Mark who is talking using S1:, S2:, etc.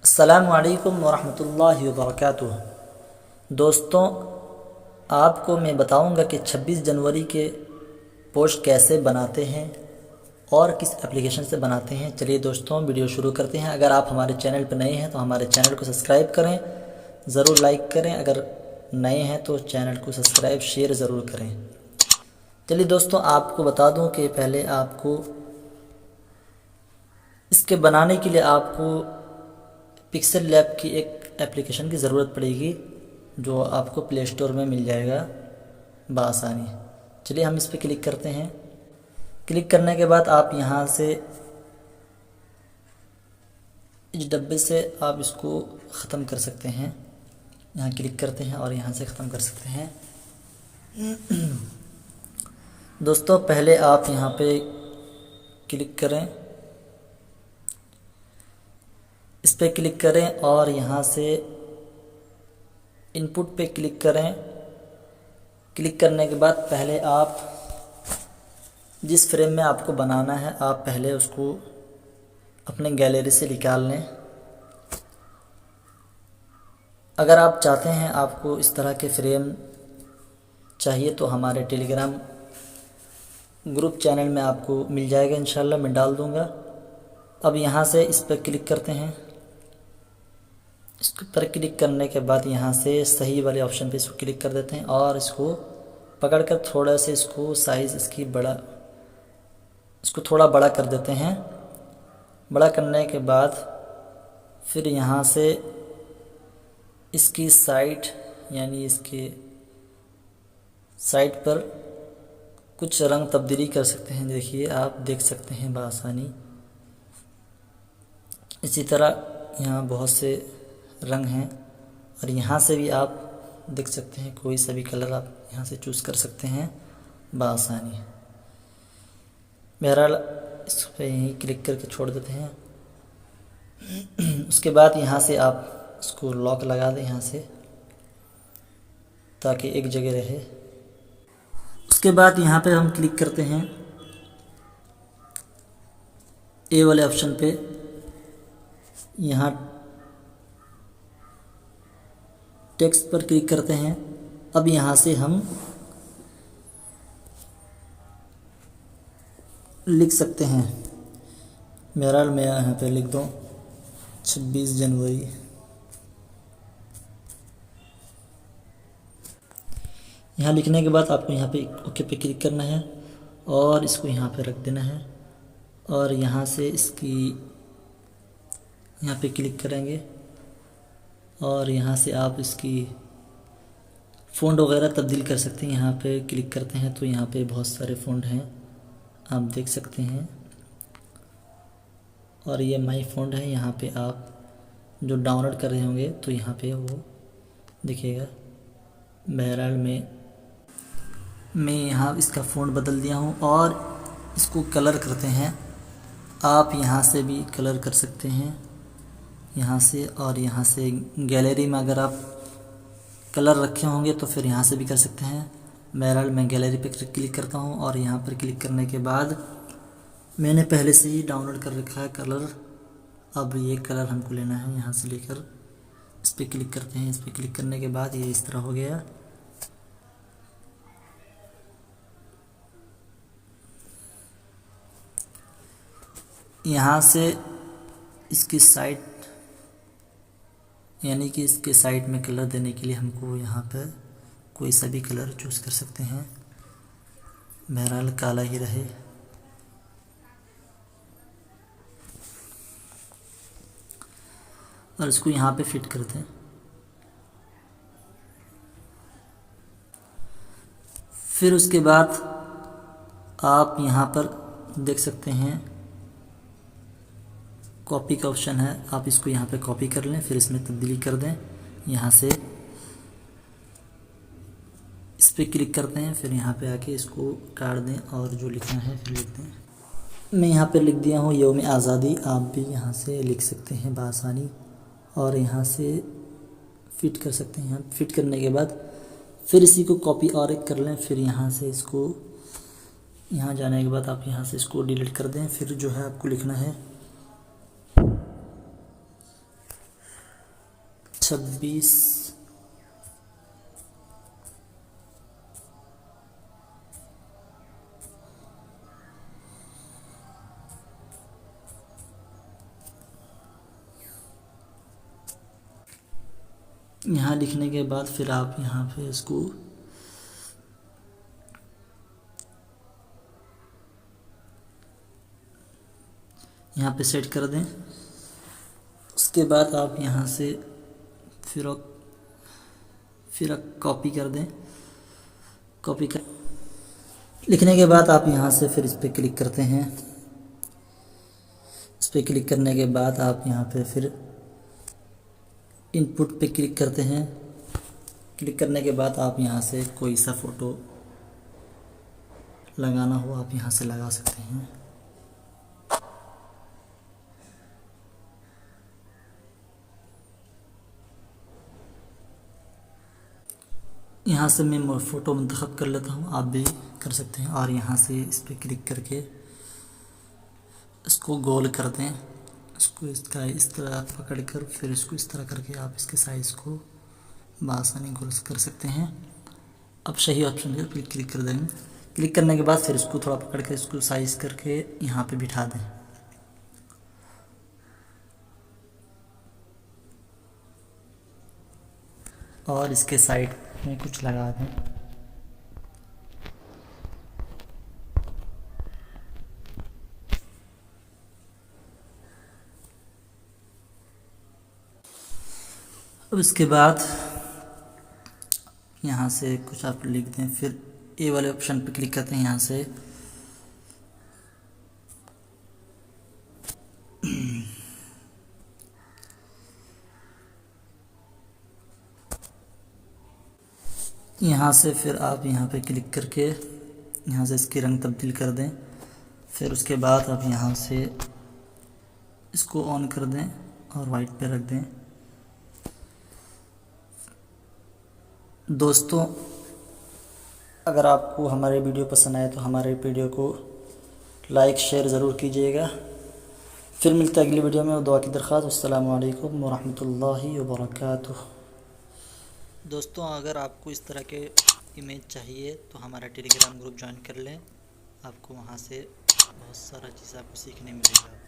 S1: अस्सलामुअलैकुम वरहमतुल्लाहि वबरकातुह। दोस्तों, आपको मैं बताऊंगा कि 26 जनवरी के पोस्ट कैसे बनाते हैं और किस एप्लीकेशन से बनाते हैं। चलिए दोस्तों, वीडियो शुरू करते हैं। अगर आप हमारे चैनल पर नए हैं तो हमारे चैनल को सब्सक्राइब करें, ज़रूर लाइक करें। अगर नए हैं तो चैनल को सब्सक्राइब शेयर ज़रूर करें। चलिए दोस्तों, आपको बता दूं कि पहले आपको इसके बनाने के लिए आपको पिक्सेल लैब की एक एप्लीकेशन की ज़रूरत पड़ेगी, जो आपको प्ले स्टोर में मिल जाएगा बआसानी। चलिए हम इस पर क्लिक करते हैं। क्लिक करने के बाद आप यहाँ से इस डब्बे से आप इसको ख़त्म कर सकते हैं। यहाँ क्लिक करते हैं और यहाँ से ख़त्म कर सकते हैं। दोस्तों, पहले आप यहाँ पे क्लिक करें, इस पर क्लिक करें और यहाँ से इनपुट पे क्लिक करें। क्लिक करने के बाद पहले आप जिस फ्रेम में आपको बनाना है, आप पहले उसको अपने गैलरी से निकाल लें। अगर आप चाहते हैं आपको इस तरह के फ्रेम चाहिए तो हमारे टेलीग्राम ग्रुप चैनल में आपको मिल जाएगा, इंशाल्लाह मैं डाल दूँगा। अब यहाँ से इस पर क्लिक करते हैं। इस पर क्लिक करने के बाद यहाँ से सही वाले ऑप्शन पे इसको क्लिक कर देते हैं और इसको पकड़कर थोड़ा से इसको साइज़ इसको थोड़ा बड़ा कर देते हैं। बड़ा करने के बाद फिर यहाँ से इसकी साइड यानी इसके साइड पर कुछ रंग तब्दीली कर सकते हैं। देखिए, आप देख सकते हैं बआसानी। इसी तरह यहाँ बहुत से रंग हैं और यहाँ से भी आप देख सकते हैं, कोई सा भी कलर आप यहाँ से चूज़ कर सकते हैं बआसानी। बहरहाल इस पर यहीं क्लिक करके छोड़ देते हैं। उसके बाद यहाँ से आप इसको लॉक लगा दें यहाँ से, ताकि एक जगह रहे। उसके बाद यहाँ पे हम क्लिक करते हैं ए वाले ऑप्शन पे। यहाँ टेक्स्ट पर क्लिक करते हैं। अब यहाँ से हम लिख सकते हैं, बहरहाल मैं यहाँ पे लिख दूँ 26 जनवरी। यहाँ लिखने के बाद आपको यहाँ पे ओके पे क्लिक करना है और इसको यहाँ पे रख देना है और यहाँ से इसकी यहाँ पे क्लिक करेंगे और यहाँ से आप इसकी फ़ॉन्ट वगैरह तब्दील कर सकते हैं। यहाँ पे क्लिक करते हैं तो यहाँ पे बहुत सारे फ़ॉन्ट हैं, आप देख सकते हैं। और ये माई फ़ॉन्ट है, यहाँ पे आप जो डाउनलोड कर रहे होंगे तो यहाँ पे वो दिखेगा। बहरहाल मैं यहाँ इसका फ़ॉन्ट बदल दिया हूँ और इसको कलर करते हैं। आप यहाँ से भी कलर कर सकते हैं, यहाँ से। और यहाँ से गैलरी में अगर आप कलर रखे होंगे तो फिर यहाँ से भी कर सकते हैं। बहरहाल मैं गैलरी पे क्लिक करता हूँ और यहाँ पर क्लिक करने के बाद मैंने पहले से ही डाउनलोड कर रखा है कलर। अब ये कलर हमको लेना है, यहाँ से लेकर इस पर क्लिक करते हैं। इस पर क्लिक करने के बाद ये इस तरह हो गया। यहाँ से इसकी साइड यानी कि इसके साइड में कलर देने के लिए हमको यहाँ पर कोई सा भी कलर चूज़ कर सकते हैं। बहरहाल काला ही रहे। और इसको यहाँ पे फिट करते हैं। फिर उसके बाद आप यहाँ पर देख सकते हैं कॉपी का ऑप्शन है, आप इसको यहाँ पे कॉपी कर लें, फिर इसमें तब्दीली कर दें। यहाँ से इस पर क्लिक करते हैं, फिर यहाँ पे आके इसको काट दें और जो लिखना है फिर लिख दें। मैं यहाँ पे लिख दिया हूँ यौम आज़ादी। आप भी यहाँ से लिख सकते हैं बआसानी और यहाँ से फिट कर सकते हैं। यहाँ फिट करने के बाद फिर इसी को कॉपी और एक कर लें। फिर यहाँ से इसको यहाँ जाने के बाद आप यहाँ से इसको डिलीट कर दें। फिर जो है आपको लिखना है 26 यहाँ लिखने के बाद फिर आप यहाँ पे इसको यहाँ पे सेट कर दें। उसके बाद आप यहाँ से फिर कॉपी कर दें। कॉपी कर लिखने के बाद आप यहाँ से फिर इस पर क्लिक करते हैं। इस पर क्लिक करने के बाद आप यहाँ पे फिर इनपुट पे क्लिक करते हैं। क्लिक करने के बाद आप यहाँ से कोई सा फ़ोटो लगाना हो आप यहाँ से लगा सकते हैं। यहाँ से मैं फ़ोटो मुंतखब कर लेता हूँ, आप भी कर सकते हैं। और यहाँ से इस पर क्लिक करके इसको गोल कर दें। इसको इसका इस तरह पकड़ कर फिर इसको इस तरह करके आप इसके साइज़ को बआसानी गोल कर सकते हैं। अब सही ऑप्शन पर क्लिक कर देंगे। क्लिक करने के बाद फिर इसको थोड़ा पकड़ कर इसको साइज़ करके यहाँ पे बिठा दें। और इसके साइड में कुछ लगा दें। अब इसके बाद यहाँ से कुछ आप लिख दें। फिर ए वाले ऑप्शन पर क्लिक करते हैं। यहाँ से फिर आप यहाँ पे क्लिक करके यहाँ से इसके रंग तब्दील कर दें। फिर उसके बाद आप यहाँ से इसको ऑन कर दें और वाइट पे रख दें। दोस्तों, अगर आपको हमारे वीडियो पसंद आए तो हमारे वीडियो को लाइक शेयर ज़रूर कीजिएगा। फिर मिलते हैं अगली वीडियो में। दुआ की दरख्वास्त। अस्सलामु अलैकुम वरहमतुल्लाहि वबरकातुह। दोस्तों, अगर आपको इस तरह के इमेज चाहिए तो हमारा टेलीग्राम ग्रुप ज्वाइन कर लें। आपको वहाँ से बहुत सारा चीज़ आपको सीखने मिलेगा।